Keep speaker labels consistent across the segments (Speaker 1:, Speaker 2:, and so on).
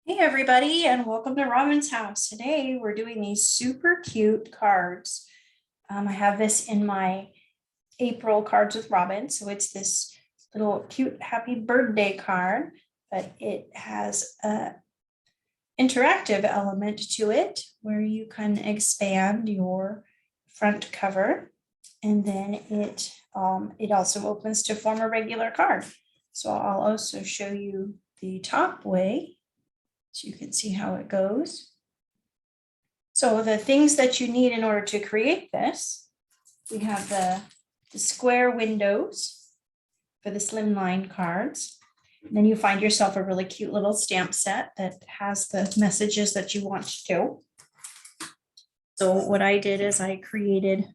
Speaker 1: Hey everybody, and welcome to Robin's house. Today we're doing these super cute cards. I have this in my April Cards with Robin. So it's this little cute happy birthday card, but it has a interactive element to it where you can expand your front cover, and then it also opens to form a regular card. So I'll also show you the top way, so you can see how it goes. So the things that you need in order to create this, we have the square windows for the Slimline cards. And then you find yourself a really cute little stamp set that has the messages that you want to do. So what I did is I created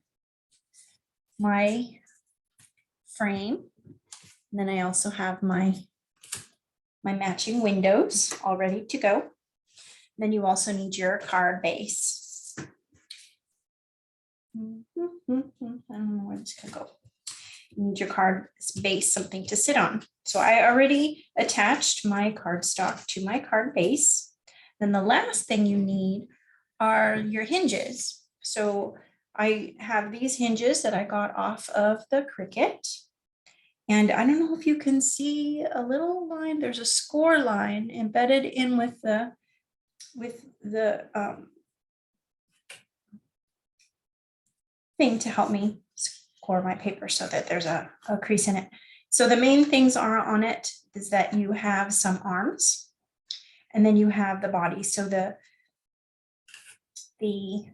Speaker 1: my frame. And then I also have my matching windows all ready to go. Then you also need your card base. I don't know where this can go. You need your card base, something to sit on. So I already attached my cardstock to my card base. Then the last thing you need are your hinges. So I have these hinges that I got off of the Cricut. And I don't know if you can see a little line. There's a score line embedded in with the thing to help me score my paper so that there's a crease in it. So the main things are on it is that you have some arms, and then you have the body. So the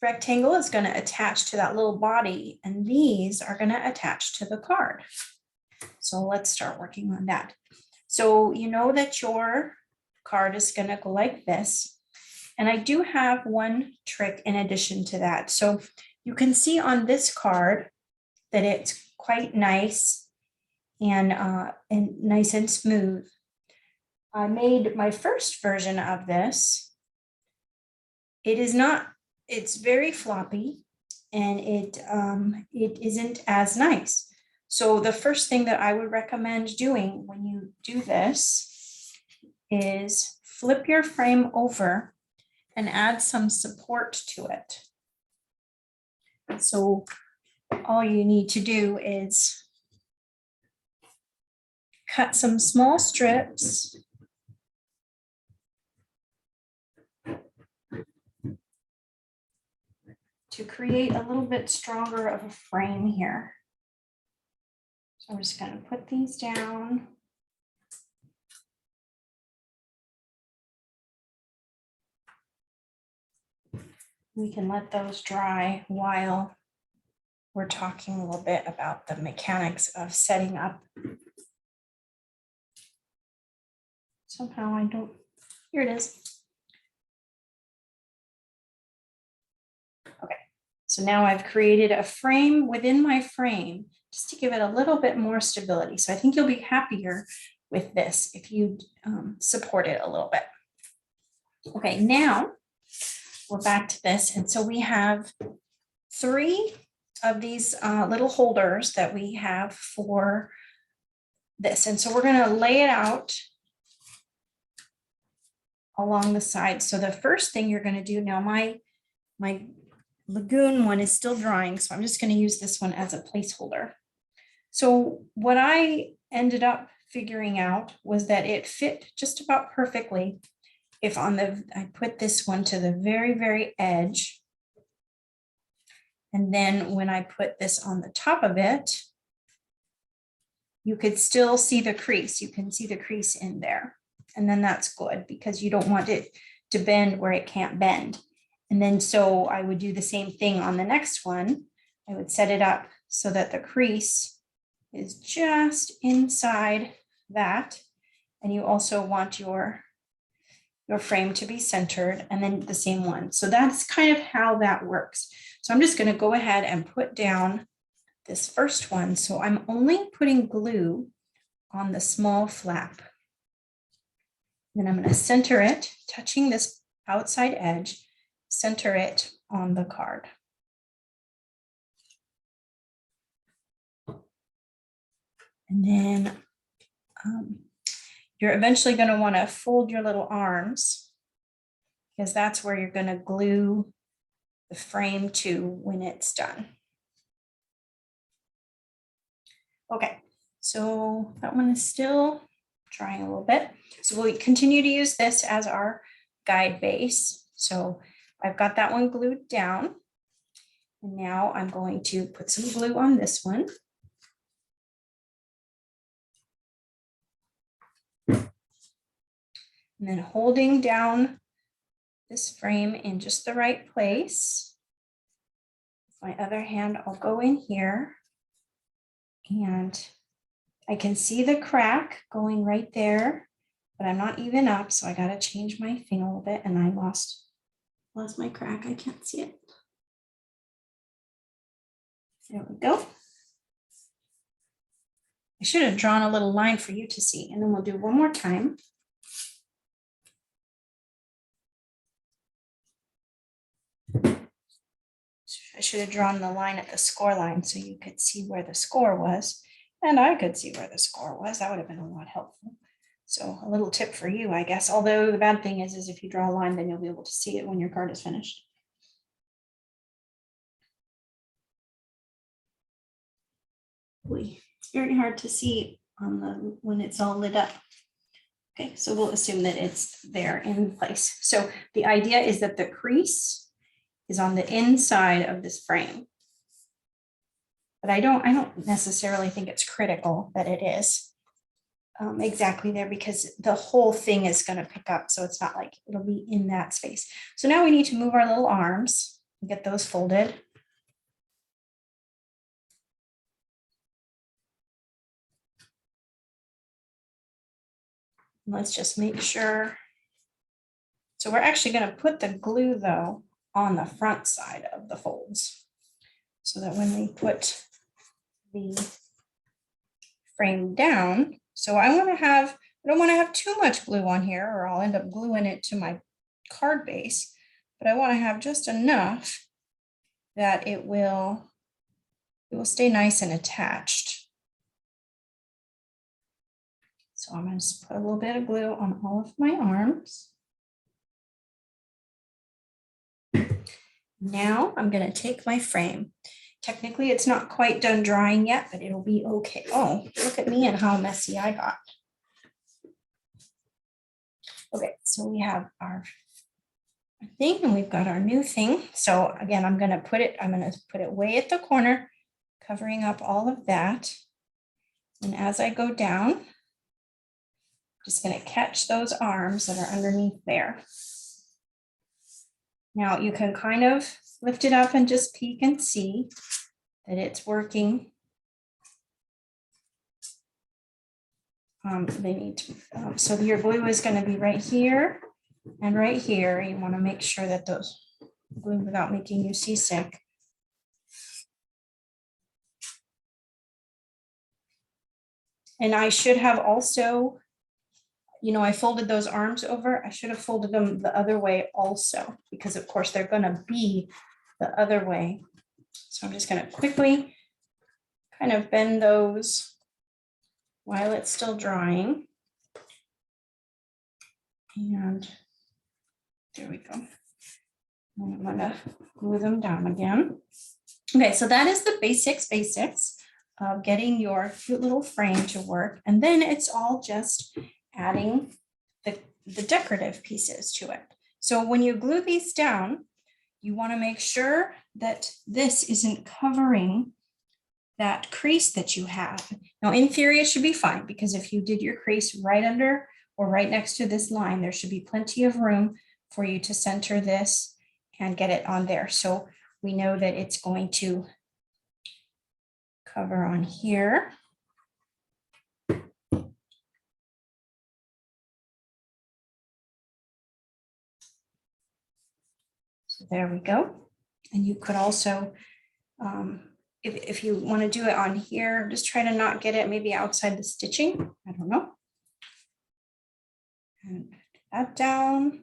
Speaker 1: rectangle is going to attach to that little body, and these are going to attach to the card. So let's start working on that. So you know that your card is going to go like this. And I do have one trick in addition to that. So you can see on this card that it's quite nice and nice and smooth. I made my first version of this. It's very floppy, and it isn't as nice. So the first thing that I would recommend doing when you do this is flip your frame over and add some support to it. So all you need to do is cut some small strips to create a little bit stronger of a frame here. So I'm just going to put these down. We can let those dry while we're talking a little bit about the mechanics of setting up. Somehow I don't, here it is. Okay, so now I've created a frame within my frame just to give it a little bit more stability. So I think you'll be happier with this if you support it a little bit. Okay, now we're back to this. And so we have 3 of these little holders that we have for this. And so we're going to lay it out along the side. So the first thing you're going to do now, my Lagoon one is still drying, so I'm just going to use this one as a placeholder. So what I ended up figuring out was that it fit just about perfectly if I put this one to the very, very edge. And then when I put this on the top of it, you could still see the crease. You can see the crease in there. And then that's good because you don't want it to bend where it can't bend. And then so I would do the same thing on the next one. I would set it up so that the crease is just inside that. And you also want your frame to be centered, and then the same one. So that's kind of how that works. So I'm just going to go ahead and put down this first one. So I'm only putting glue on the small flap. Then I'm going to center it, touching this outside edge, center it on the card. And then You're eventually going to want to fold your little arms because that's where you're going to glue the frame to when it's done. Okay, so that one is still drying a little bit. So we'll continue to use this as our guide base. So I've got that one glued down. And now I'm going to put some glue on this one. And then holding down this frame in just the right place. With my other hand, I'll go in here and I can see the crack going right there, but I'm not even up. So I got to change my thing a little bit and I lost my crack. I can't see it. There we go. I should have drawn a little line for you to see, and then we'll do one more time. I should have drawn the line at the score line so you could see where the score was, and I could see where the score was. That would have been a lot helpful. So a little tip for you, I guess, although the bad thing is if you draw a line, then you'll be able to see it when your card is finished. It's very hard to see on the when it's all lit up. Okay, so we'll assume that it's there in place. So the idea is that the crease is on the inside of this frame. But I don't necessarily think it's critical that it is exactly there because the whole thing is going to pick up. So it's not like it'll be in that space. So now we need to move our little arms and get those folded. Let's just make sure. So we're actually going to put the glue though on the front side of the folds so that when we put the frame down, so I don't want to have too much glue on here or I'll end up gluing it to my card base, but I want to have just enough that it will stay nice and attached. So I'm going to just put a little bit of glue on all of my arms. Now I'm going to take my frame. Technically, it's not quite done drying yet, but it'll be okay. Oh, look at me and how messy I got. Okay, so we have our thing and we've got our new thing. So again, I'm going to put it way at the corner, covering up all of that. And as I go down, just going to catch those arms that are underneath there. Now you can kind of lift it up and just peek and see that it's working. So your glue is going to be right here and right here. You want to make sure that those glue without making you seasick. And I should have also, I folded those arms over. I should have folded them the other way also, because of course they're going to be the other way. So I'm just going to quickly kind of bend those while it's still drying. And there we go. And I'm going to glue them down again. Okay, so that is the basics of getting your cute little frame to work. And then it's all just adding the decorative pieces to it. So when you glue these down, you want to make sure that this isn't covering that crease that you have. Now, in theory, it should be fine because if you did your crease right under or right next to this line, there should be plenty of room for you to center this and get it on there. So we know that it's going to cover on here. So there we go. And you could also, if you want to do it on here, just try to not get it maybe outside the stitching. I don't know. And put that down.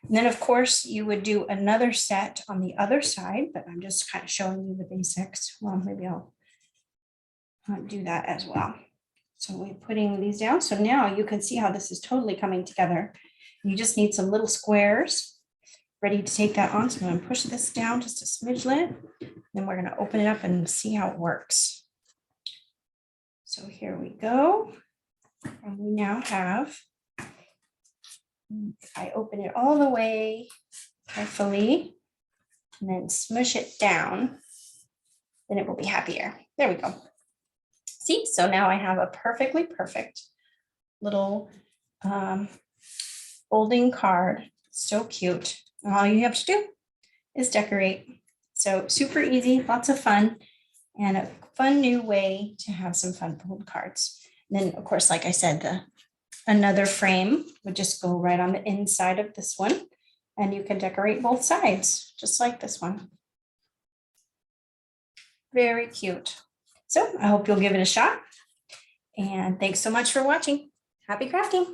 Speaker 1: And then of course you would do another set on the other side, but I'm just kind of showing you the basics. Well, maybe I'll do that as well. So we're putting these down. So now you can see how this is totally coming together. You just need some little squares ready to take that on. So I'm going to push this down just a smidgelet. Then we're going to open it up and see how it works. So here we go. And we now have, if I open it all the way carefully and then smush it down, then it will be happier. There we go. See, so now I have a perfect little folding card. So cute. And all you have to do is decorate. So super easy, lots of fun, and a fun new way to have some fun fold cards. And then, of course, like I said, another frame would just go right on the inside of this one, and you can decorate both sides, just like this one. Very cute. So I hope you'll give it a shot. And thanks so much for watching. Happy crafting.